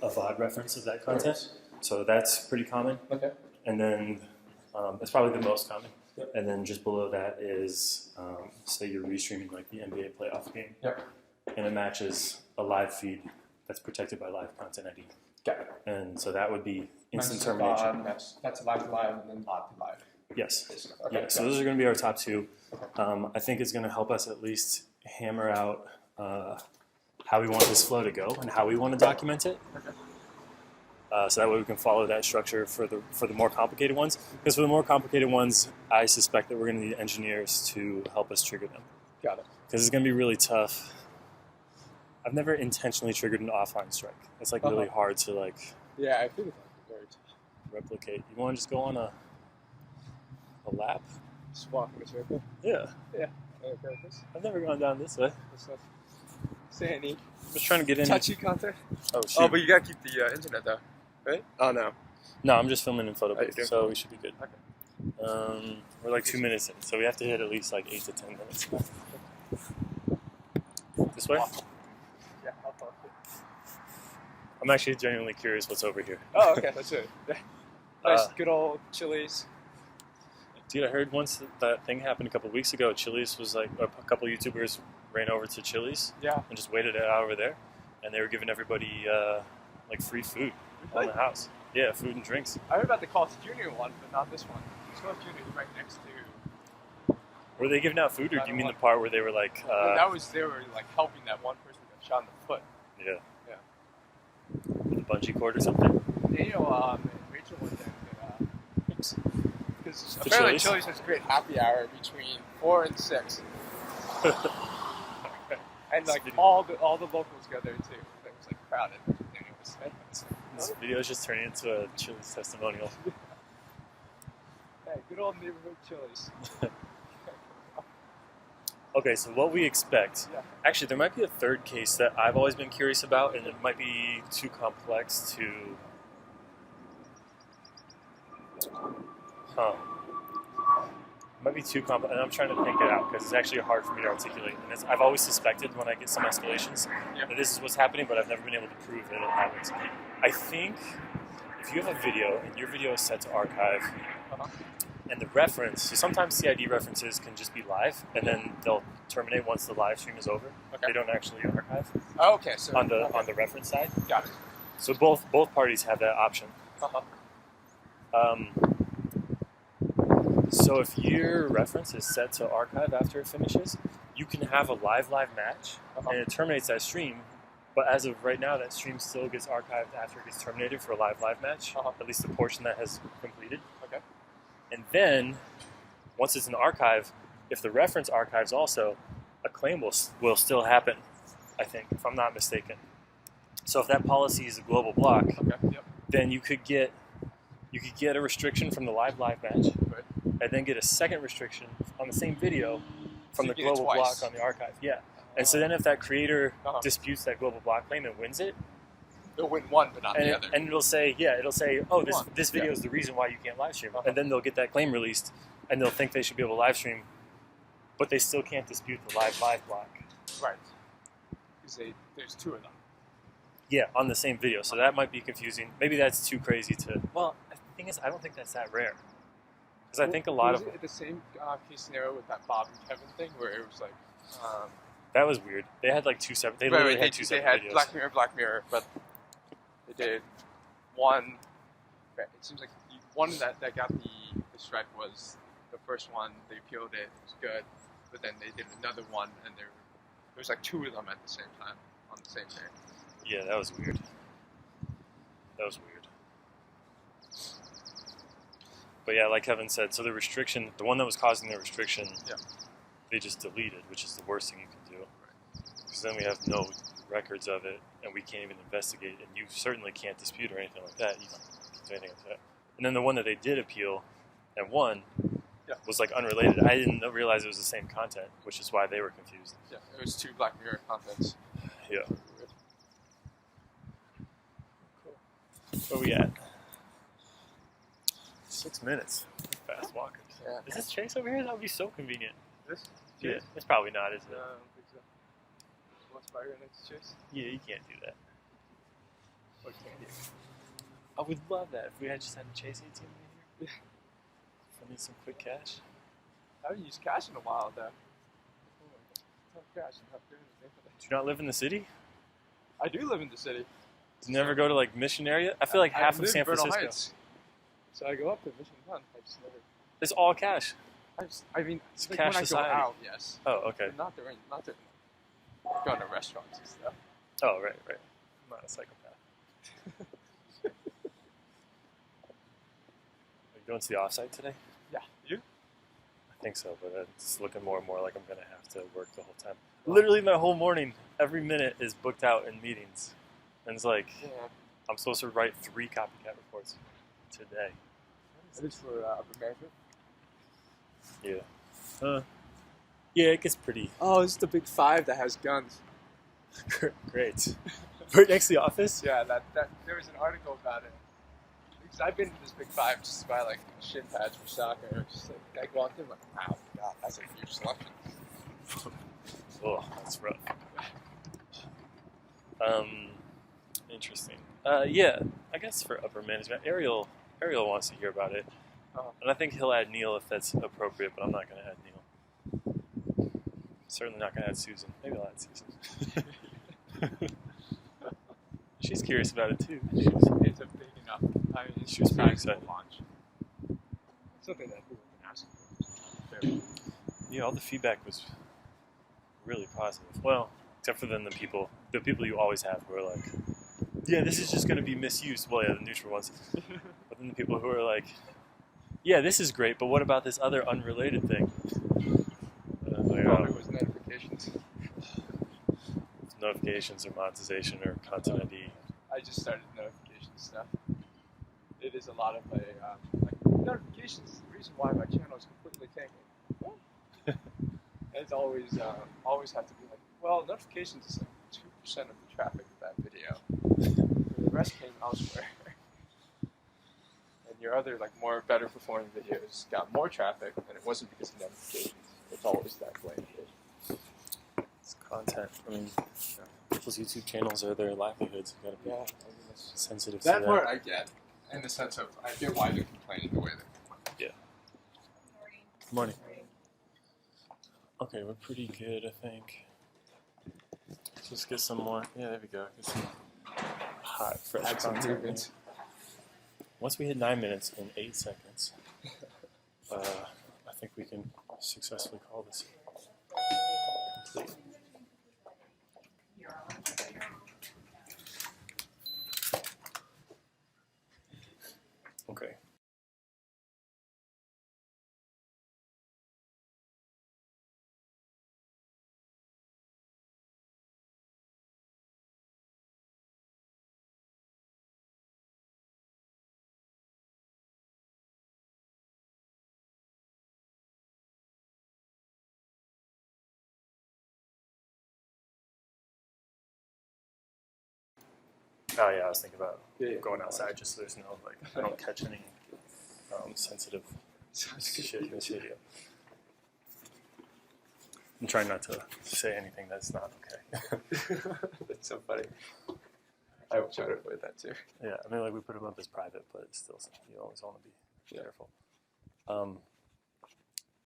a VOD reference of that content. So that's pretty common. Okay. And then it's probably the most common. Yep. And then just below that is, say you're restreaming like the NBA playoff game. Yep. And it matches a live feed that's protected by live content ID. Got it. And so that would be instant That's termination. That's live to live and then VOD to live. Yes. Okay. Yeah. So those are going to be our top two. I think it's going to help us at least hammer out how we want this flow to go and how we want to document it. Okay. So that way we can follow that structure for the more complicated ones. Because for the more complicated ones, I suspect that we're going to need engineers to help us trigger them. Got it. Because it's going to be really tough. I've never intentionally triggered an offline strike. It's like really hard to like. Yeah, I think it's very tough. Replicate. You want to just go on a lap? Just walk in a circle. Yeah. Yeah. Okay. I've never gone down this way. That's not Sandy. I'm just trying to get in. Touchy content. Oh shoot. Oh, but you gotta keep the internet though, right? Oh no. No, I'm just filming in photo booth, you're so we should be good. Okay. We're like 2 minutes in, so we have to hit at least like 8 to 10 minutes. This way? Yeah, I'll follow you. I'm actually genuinely curious what's over here. Oh, okay, that's it. Yeah. Nice, good old Chili's. Dude, I heard once that thing happened a couple of weeks ago. Chili's was like, a couple of YouTubers ran over to Chili's and just waited it out over there, and they were giving everybody like free food on the house. Yeah, food and drinks. I heard about the Carl's Jr. one, but not this one. Carl's Jr. is right next to. Were they giving out food, or do you mean the part where they were like? They were like helping that one person who got shot in the foot. Yeah. Yeah. With a bungee cord or something. Daniel and Rachel went there to get because To apparently Chili's? Chili's has a great happy hour between 4 and 6, and like all the locals go there too. It was like crowded. Daniel was saying. This video is just turning into a Chili's testimonial. Hey, good old neighborhood Chili's. Okay, so what we expect. Yeah. Actually, there might be a third case that I've always been curious about, and it might be too complex to. It might be too complex, and I'm trying to think it out because it's actually hard for me to articulate. And I've always suspected when I get some escalations that this is what's happening, but I've never been able to prove that it happens. I think if you have a video and your video is set to archive, and the reference, so sometimes CID references can just be live, and then they'll terminate once the live stream is over. Okay. They don't actually archive. Oh, okay. So on the reference side. Got it. So both parties have that option. So if your reference is set to archive after it finishes, you can have a live match, and it terminates that stream. But as of right now, that stream still gets archived after it gets terminated for a live match, at least the portion that has completed. Okay. And then, once it's in the archive, if the reference archives also, a claim will still happen, I think, if I'm not mistaken. So if that policy is a global block, then you could get a restriction from the live match, and then get a second restriction on the same video from the global block on the archive. Yeah. And so then if that creator disputes that global block claim and wins it, they'll win one, but not the other. And it'll say, oh, this video is the reason why you can't live stream. And then they'll get that claim released, and they'll think they should be able to live stream, but they still can't dispute the live block. Right. Because there's two of them. Yeah, on the same video. So that might be confusing. Maybe that's too crazy to... Well, the thing is, I don't think that's that rare. Because I think a lot of... Was it the same case scenario with that Bob and Kevin thing, where it was like... that was weird. They had like two separate... They literally had two separate videos. They had Black Mirror, but they did one... It seems like the one that got the strike was the first one. They appealed it. It was good. But then they did another one, and there was like two of them at the same time on the same day. Yeah, that was weird. But yeah, like Kevin said, so the restriction, the one that was causing the restriction, they just deleted, which is the worst thing you can do. Because then we have no records of it, and we can't even investigate, and you certainly can't dispute or anything like that. You can't do anything like that. And then the one that they did appeal and won was like unrelated. I didn't realize it was the same content, which is why they were confused. Yeah, it was two Black Mirror contents. Yeah. Where we at? 6 minutes. Fast walkers. Yeah. Is this Chase over here? That would be so convenient. This? Yeah. It's probably not, is it? No, I don't think so. What's by here next to Chase? Yeah, you can't do that. What candy? I would love that if we had just had a Chase ATM in here. If I need some quick cash. I haven't used cash in a while though. Oh my god. Tough cash. I'm not doing anything for that. Do you not live in the city? I do live in the city. Do you never go to like Mission area? I feel like half of San Francisco. Heights. So I go up to Mission Run. I just never. It's all cash. I mean, It's like cash when society. I go out, yes. Oh, okay. But not during going to restaurants and stuff. Oh, right. I'm not a psychopath. Are you going to the offsite today? Yeah. You? I think so, but it's looking more and more like I'm going to have to work the whole time. Literally my whole morning, every minute is booked out in meetings. And it's like, Yeah. I'm supposed to write 3 copycat reports today. Is this for upper management? Yeah. Yeah, it gets pretty Oh, this is the Big Five that has guns. great. Right next to the office? Yeah, that there was an article about it. Because I've been to this Big Five just to buy like shin pads for soccer. Just like I walked in like, wow, God, that's a huge selection. Oh, that's rough. Interesting. Yeah, I guess for upper management, Ariel wants to hear about it. And I think he'll add Neil if that's appropriate, but I'm not going to add Neil. Certainly not going to add Susan. Maybe I'll add Susan. She's curious about it too. It's a big enough. I mean, She was pretty excited. Launch. Something that people can ask for. Yeah, all the feedback was really positive. Well, except for then the people you always have who are like, yeah, this is just going to be misused. Well, yeah, the neutral ones. But then the people who are like, yeah, this is great, but what about this other unrelated thing? And I was like, Probably was notifications. Notifications or monetization or content ID. I just started notification stuff. It is a lot of like notifications is the reason why my channel is completely tanking. It's always have to be like, well, notifications is like 2% of the traffic of that video. The rest came elsewhere. And your other like better performing videos got more traffic, and it wasn't because of notifications. It's always that way. It's content. I mean, people's YouTube channels are their livelihoods. You gotta be sensitive to That that. part I get, in the sense of I get why they're complaining the way they're complaining. Yeah. Good morning. Okay, we're pretty good, I think. Just get some more. Yeah, there we go. Get some hot, fresh Add some content. movement. Once we hit 9 minutes and 8 seconds, I think we can successfully call this complete. Okay. Oh yeah, I was thinking about going outside just so there's no like I don't catch any sensitive shit in this video. I'm trying not to say anything that's not okay. That's so funny. I will try to avoid that too. Yeah, I mean like we put them up as private, but it's still you always want to be careful.